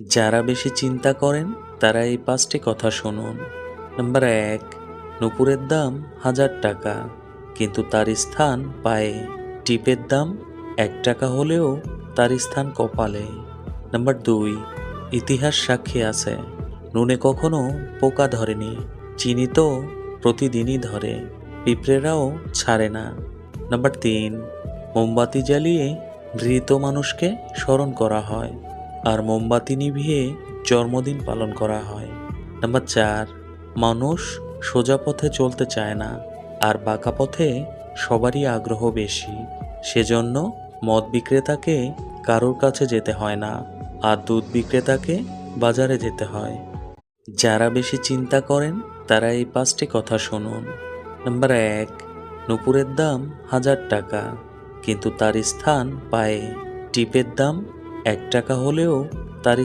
যারা বেশি চিন্তা করেন তারা এই ৫টি কথা শুনুন। নাম্বার ১, নূপুরের দাম ১০০০ টাকা, কিন্তু তার স্থান পায়ে। টিপের দাম ১ টাকা হলেও তার স্থান কপালে। নাম্বার ২, ইতিহাস সাক্ষী আছে, নুনে কখনো পোকা ধরেনি, চিনি তো প্রতিদিনই ধরে, পিঁপড়েরাও ছাড়ে না। নাম্বার ৩, মোমবাতি জ্বালিয়ে মৃত মানুষকে স্মরণ করা হয়, আর মোমবাতি নিভিয়ে জন্মদিন পালন করা হয়। নাম্বার ৪, মানুষ সোজা পথে চলতে চায় না, আর বাঁকা পথে সবারই আগ্রহ বেশি। সেজন্য মদ বিক্রেতাকে কারোর কাছে যেতে হয় না, আর দুধ বিক্রেতাকে বাজারে যেতে হয়। যারা বেশি চিন্তা করেন তারা এই ৫টি কথা শুনুন। নাম্বার ১, নূপুরের দাম ১০০০ টাকা, কিন্তু তার স্থান পায়ে। টিপের দাম ১ টাকা হলেও তার